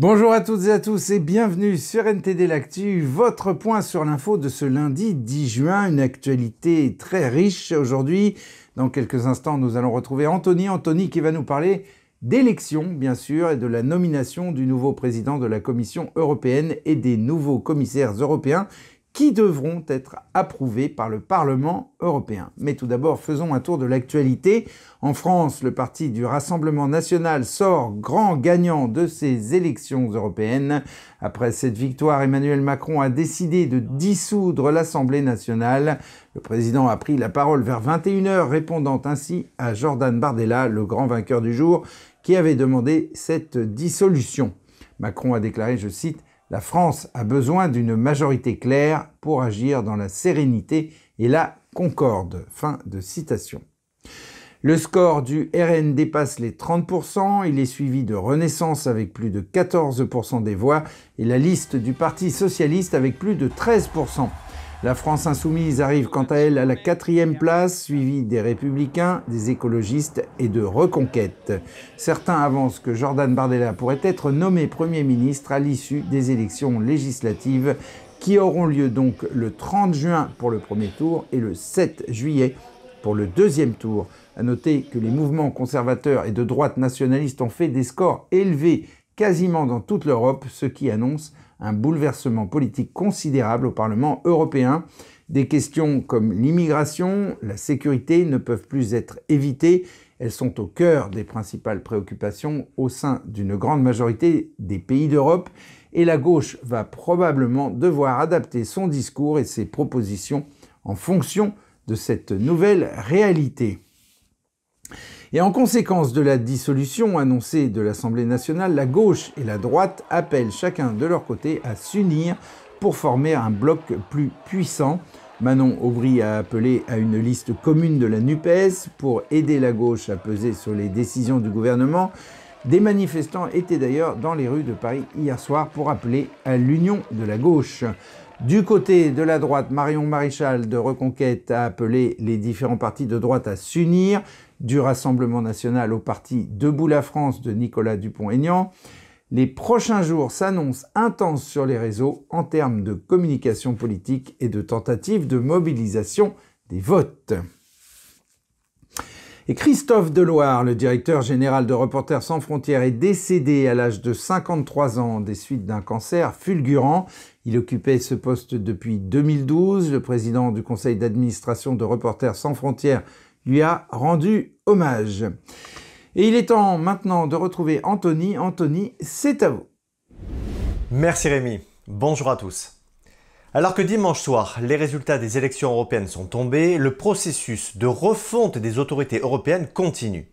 Bonjour à toutes et à tous et bienvenue sur NTD L'Actu, votre point sur l'info de ce lundi 10 juin, une actualité très riche aujourd'hui. Dans quelques instants, nous allons retrouver Anthony qui va nous parler d'élections, bien sûr, et de la nomination du nouveau président de la Commission européenne et des nouveaux commissaires européens qui devront être approuvés par le Parlement européen. Mais tout d'abord, faisons un tour de l'actualité. En France, le parti du Rassemblement national sort grand gagnant de ces élections européennes. Après cette victoire, Emmanuel Macron a décidé de dissoudre l'Assemblée nationale. Le président a pris la parole vers 21h, répondant ainsi à Jordan Bardella, le grand vainqueur du jour, qui avait demandé cette dissolution. Macron a déclaré, je cite, « La France a besoin d'une majorité claire pour agir dans la sérénité et la concorde. » Fin de citation. Le score du RN dépasse les 30%, il est suivi de Renaissance avec plus de 14% des voix et la liste du Parti socialiste avec plus de 13%. La France insoumise arrive quant à elle à la 4e place, suivie des Républicains, des écologistes et de Reconquête. Certains avancent que Jordan Bardella pourrait être nommé Premier ministre à l'issue des élections législatives qui auront lieu donc le 30 juin pour le premier tour et le 7 juillet pour le deuxième tour. À noter que les mouvements conservateurs et de droite nationalistes ont fait des scores élevés quasiment dans toute l'Europe, ce qui annonce un bouleversement politique considérable au Parlement européen. Des questions comme l'immigration, la sécurité ne peuvent plus être évitées. Elles sont au cœur des principales préoccupations au sein d'une grande majorité des pays d'Europe et la gauche va probablement devoir adapter son discours et ses propositions en fonction de cette nouvelle réalité. Et en conséquence de la dissolution annoncée de l'Assemblée nationale, la gauche et la droite appellent chacun de leur côté à s'unir pour former un bloc plus puissant. Manon Aubry a appelé à une liste commune de la NUPES pour aider la gauche à peser sur les décisions du gouvernement. Des manifestants étaient d'ailleurs dans les rues de Paris hier soir pour appeler à l'union de la gauche. Du côté de la droite, Marion Maréchal de Reconquête a appelé les différents partis de droite à s'unir, du Rassemblement national au parti Debout la France de Nicolas Dupont-Aignan. Les prochains jours s'annoncent intenses sur les réseaux en termes de communication politique et de tentatives de mobilisation des votes. Et Christophe Deloire, le directeur général de Reporters sans frontières, est décédé à l'âge de 53 ans des suites d'un cancer fulgurant. Il occupait ce poste depuis 2012. Le président du conseil d'administration de Reporters sans frontières lui a rendu hommage. Et il est temps maintenant de retrouver Anthony. Anthony, c'est à vous. Merci Rémi. Bonjour à tous. Alors que dimanche soir, les résultats des élections européennes sont tombés, le processus de refonte des autorités européennes continue.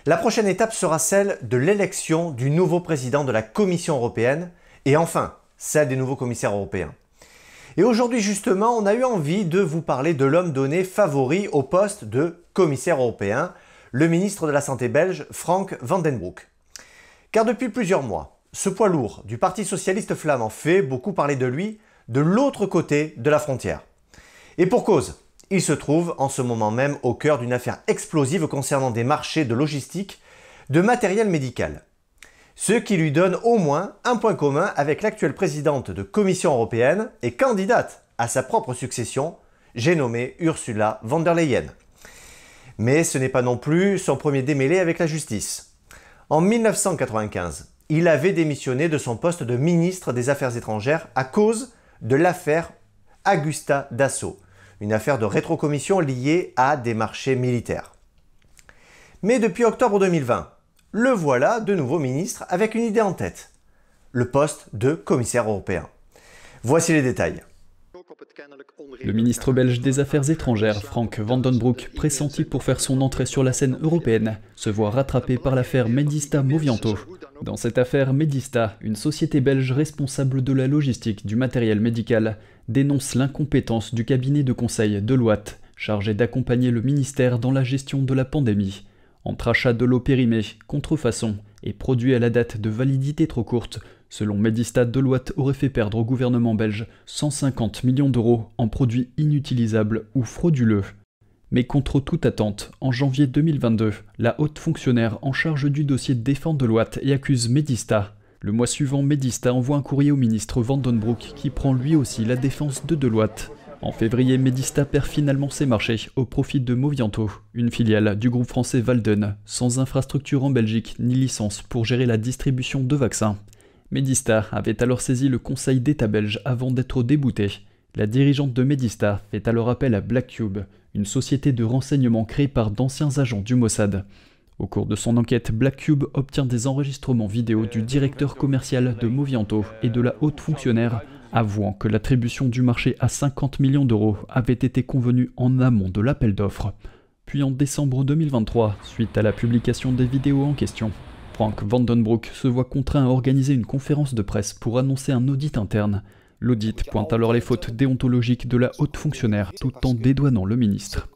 La prochaine étape sera celle de l'élection du nouveau président de la Commission européenne et enfin, celle des nouveaux commissaires européens. Et aujourd'hui justement, on a eu envie de vous parler de l'homme donné favori au poste de commissaire européen, le ministre de la Santé belge, Frank Van den Broek. Car depuis plusieurs mois, ce poids lourd du Parti socialiste flamand fait beaucoup parler de lui de l'autre côté de la frontière. Et pour cause, il se trouve en ce moment même au cœur d'une affaire explosive concernant des marchés de logistique de matériel médical. Ce qui lui donne au moins un point commun avec l'actuelle présidente de Commission européenne et candidate à sa propre succession, j'ai nommé Ursula von der Leyen. Mais ce n'est pas non plus son premier démêlé avec la justice. En 1995, il avait démissionné de son poste de ministre des Affaires étrangères à cause de l'affaire Augusta Dassault, une affaire de rétrocommission liée à des marchés militaires. Mais depuis octobre 2020, le voilà de nouveau ministre avec une idée en tête, le poste de commissaire européen. Voici les détails. Le ministre belge des Affaires étrangères, Frank Van den Broek, pressenti pour faire son entrée sur la scène européenne, se voit rattrapé par l'affaire Medista Movianto. Dans cette affaire, Medista, une société belge responsable de la logistique du matériel médical, dénonce l'incompétence du cabinet de conseil Deloitte, chargé d'accompagner le ministère dans la gestion de la pandémie. Entre achat de lots périmés, contrefaçon et produits à la date de validité trop courte, selon Medista, Deloitte aurait fait perdre au gouvernement belge 150 millions d'euros en produits inutilisables ou frauduleux. Mais contre toute attente, en janvier 2022, la haute fonctionnaire en charge du dossier défend Deloitte et accuse Medista. Le mois suivant, Medista envoie un courrier au ministre Van Den Broek qui prend lui aussi la défense de Deloitte. En février, Medista perd finalement ses marchés au profit de Movianto, une filiale du groupe français Walden, sans infrastructure en Belgique ni licence pour gérer la distribution de vaccins. Medista avait alors saisi le Conseil d'État belge avant d'être débouté. La dirigeante de Medista fait alors appel à Black Cube, une société de renseignement créée par d'anciens agents du Mossad. Au cours de son enquête, Black Cube obtient des enregistrements vidéo du directeur commercial de Movianto et de la haute fonctionnaire, avouant que l'attribution du marché à 50 millions d'euros avait été convenue en amont de l'appel d'offres. Puis en décembre 2023, suite à la publication des vidéos en question, Frank Van Den Broek se voit contraint à organiser une conférence de presse pour annoncer un audit interne. L'audit pointe alors les fautes déontologiques de la haute fonctionnaire tout en dédouanant le ministre.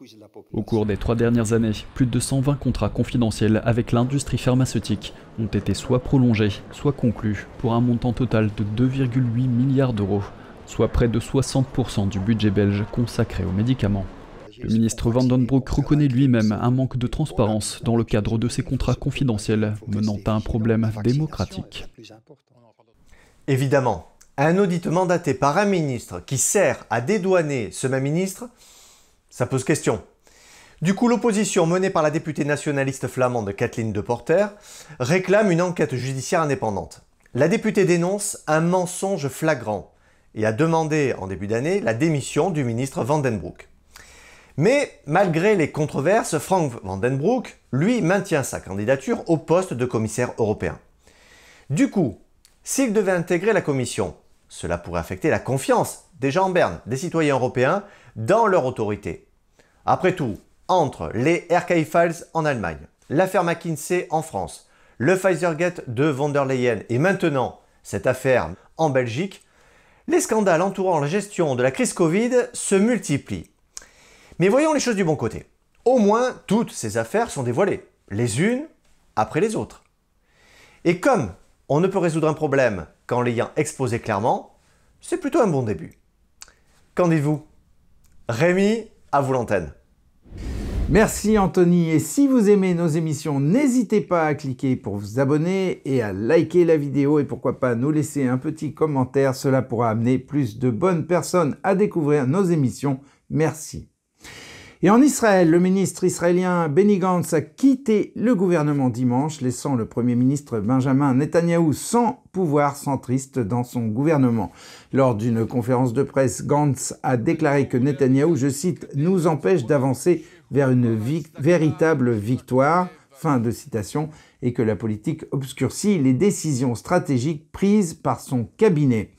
Au cours des 3 dernières années, plus de 120 contrats confidentiels avec l'industrie pharmaceutique ont été soit prolongés, soit conclus pour un montant total de 2,8 milliards d'euros, soit près de 60% du budget belge consacré aux médicaments. Le ministre Van Den Broek reconnaît lui-même un manque de transparence dans le cadre de ces contrats confidentiels, menant à un problème démocratique. Évidemment, un audit mandaté par un ministre qui sert à dédouaner ce même ministre, ça pose question. Du coup, l'opposition menée par la députée nationaliste flamande Kathleen De Porter réclame une enquête judiciaire indépendante. La députée dénonce un mensonge flagrant et a demandé en début d'année la démission du ministre Van Den Broek. Mais malgré les controverses, Frank Van Den Broek, lui, maintient sa candidature au poste de commissaire européen. Du coup, s'il devait intégrer la commission, cela pourrait affecter la confiance, déjà en berne, des citoyens européens dans leur autorité. Après tout, entre les RKI Files en Allemagne, l'affaire McKinsey en France, le Pfizergate de von der Leyen et maintenant cette affaire en Belgique, les scandales entourant la gestion de la crise Covid se multiplient. Mais voyons les choses du bon côté. Au moins, toutes ces affaires sont dévoilées, les unes après les autres. Et comme on ne peut résoudre un problème qu'en l'ayant exposé clairement, c'est plutôt un bon début. Qu'en dites-vous? Rémi, à vous l'antenne. Merci Anthony, et si vous aimez nos émissions, n'hésitez pas à cliquer pour vous abonner et à liker la vidéo et pourquoi pas nous laisser un petit commentaire, cela pourra amener plus de bonnes personnes à découvrir nos émissions. Merci. Et en Israël, le ministre israélien Benny Gantz a quitté le gouvernement dimanche, laissant le Premier ministre Benjamin Netanyahou sans pouvoir centriste dans son gouvernement. Lors d'une conférence de presse, Gantz a déclaré que Netanyahou, je cite, « nous empêche d'avancer vers une véritable victoire », fin de citation, et que la politique obscurcit les décisions stratégiques prises par son cabinet.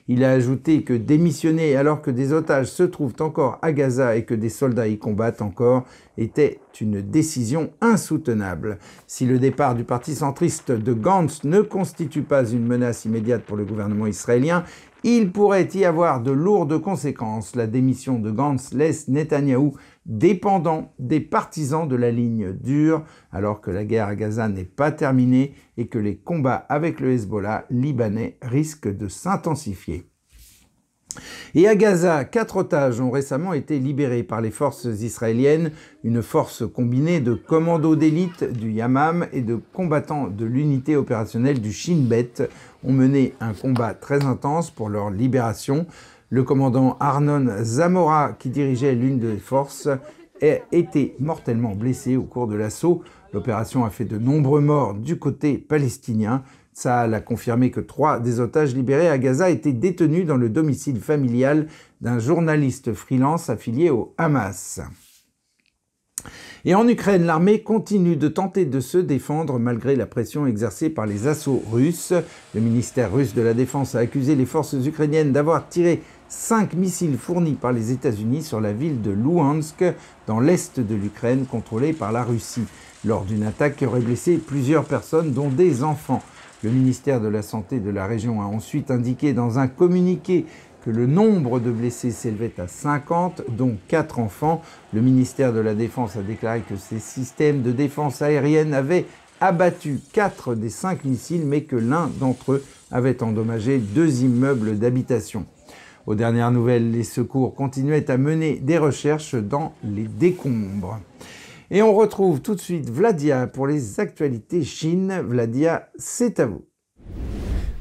Il a ajouté que démissionner alors que des otages se trouvent encore à Gaza et que des soldats y combattent encore était une décision insoutenable. Si le départ du parti centriste de Gantz ne constitue pas une menace immédiate pour le gouvernement israélien, il pourrait y avoir de lourdes conséquences. La démission de Gantz laisse Netanyahou dépendant des partisans de la ligne dure, alors que la guerre à Gaza n'est pas terminée et que les combats avec le Hezbollah libanais risquent de s'intensifier. Et à Gaza, 4 otages ont récemment été libérés par les forces israéliennes, une force combinée de commandos d'élite du Yamam et de combattants de l'unité opérationnelle du Shin Bet ont mené un combat très intense pour leur libération. Le commandant Arnon Zamora, qui dirigeait l'une des forces, a été mortellement blessé au cours de l'assaut. L'opération a fait de nombreux morts du côté palestinien. Tsahal a confirmé que 3 des otages libérés à Gaza étaient détenus dans le domicile familial d'un journaliste freelance affilié au Hamas. Et en Ukraine, l'armée continue de tenter de se défendre malgré la pression exercée par les assauts russes. Le ministère russe de la Défense a accusé les forces ukrainiennes d'avoir tiré 5 missiles fournis par les États-Unis sur la ville de Louhansk, dans l'est de l'Ukraine, contrôlée par la Russie, lors d'une attaque qui aurait blessé plusieurs personnes, dont des enfants. Le ministère de la Santé de la région a ensuite indiqué dans un communiqué que le nombre de blessés s'élevait à 50, dont 4 enfants. Le ministère de la Défense a déclaré que ces systèmes de défense aérienne avaient abattu 4 des 5 missiles, mais que l'un d'entre eux avait endommagé 2 immeubles d'habitation. Aux dernières nouvelles, les secours continuaient à mener des recherches dans les décombres. Et on retrouve tout de suite Vladia pour les actualités Chine. Vladia, c'est à vous.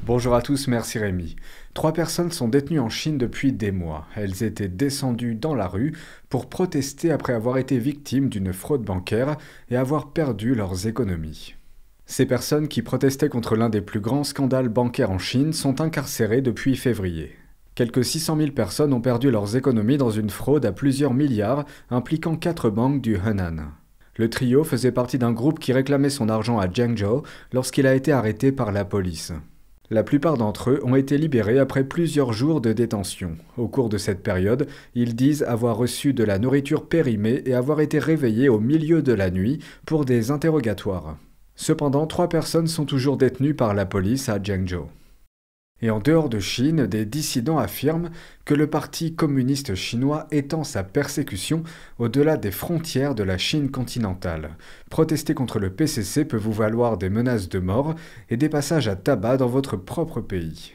Bonjour à tous, merci Rémi. 3 personnes sont détenues en Chine depuis des mois. Elles étaient descendues dans la rue pour protester après avoir été victimes d'une fraude bancaire et avoir perdu leurs économies. Ces personnes qui protestaient contre l'un des plus grands scandales bancaires en Chine sont incarcérées depuis février. Quelques 600 000 personnes ont perdu leurs économies dans une fraude à plusieurs milliards impliquant 4 banques du Henan. Le trio faisait partie d'un groupe qui réclamait son argent à Zhengzhou lorsqu'il a été arrêté par la police. La plupart d'entre eux ont été libérés après plusieurs jours de détention. Au cours de cette période, ils disent avoir reçu de la nourriture périmée et avoir été réveillés au milieu de la nuit pour des interrogatoires. Cependant, 3 personnes sont toujours détenues par la police à Zhengzhou. Et en dehors de Chine, des dissidents affirment que le Parti communiste chinois étend sa persécution au-delà des frontières de la Chine continentale. Protester contre le PCC peut vous valoir des menaces de mort et des passages à tabac dans votre propre pays.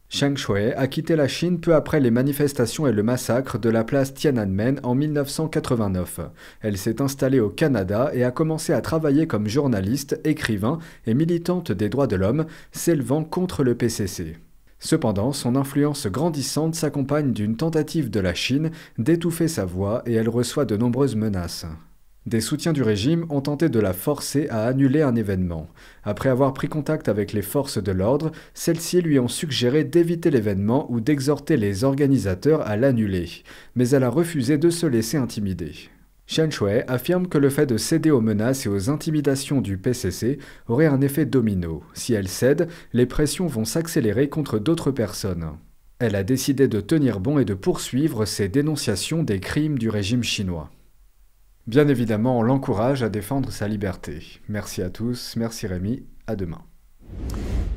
Zhang Shuai a quitté la Chine peu après les manifestations et le massacre de la place Tiananmen en 1989. Elle s'est installée au Canada et a commencé à travailler comme journaliste, écrivain et militante des droits de l'homme, s'élevant contre le PCC. Cependant, son influence grandissante s'accompagne d'une tentative de la Chine d'étouffer sa voix et elle reçoit de nombreuses menaces. Des soutiens du régime ont tenté de la forcer à annuler un événement. Après avoir pris contact avec les forces de l'ordre, celles-ci lui ont suggéré d'éviter l'événement ou d'exhorter les organisateurs à l'annuler. Mais elle a refusé de se laisser intimider. Zhang Shuai affirme que le fait de céder aux menaces et aux intimidations du PCC aurait un effet domino. Si elle cède, les pressions vont s'accélérer contre d'autres personnes. Elle a décidé de tenir bon et de poursuivre ses dénonciations des crimes du régime chinois. Bien évidemment, on l'encourage à défendre sa liberté. Merci à tous, merci Rémi, à demain.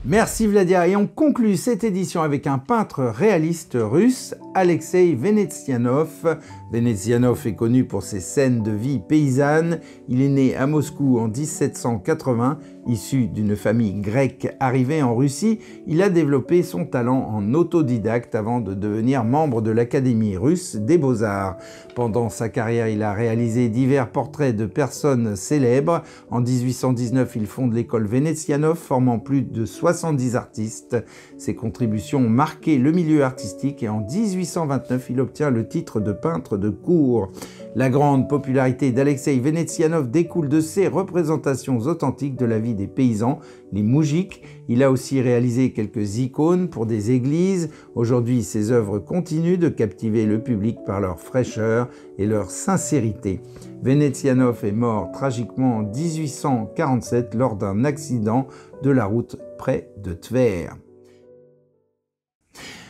Merci Vladia, et on conclut cette édition avec un peintre réaliste russe, Alexei Venetsianov. Venetsianov est connu pour ses scènes de vie paysanne. Il est né à Moscou en 1780, issu d'une famille grecque arrivée en Russie. Il a développé son talent en autodidacte avant de devenir membre de l'Académie russe des beaux-arts. Pendant sa carrière, il a réalisé divers portraits de personnes célèbres. En 1819, il fonde l'école Venetsianov, formant plus de 70 artistes. Ses contributions ont marqué le milieu artistique et en 1829, il obtient le titre de peintre de cour. La grande popularité d'Alexei Venetsianov découle de ses représentations authentiques de la vie des paysans, les moujiks. Il a aussi réalisé quelques icônes pour des églises. Aujourd'hui, ses œuvres continuent de captiver le public par leur fraîcheur et leur sincérité. Venetsianov est mort tragiquement en 1847 lors d'un accident de la route près de Tver.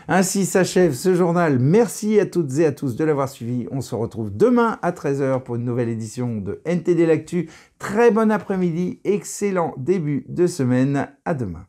Ainsi s'achève ce journal. Merci à toutes et à tous de l'avoir suivi. On se retrouve demain à 13 h pour une nouvelle édition de NTD l'Actu. Très bon après-midi, excellent début de semaine. À demain.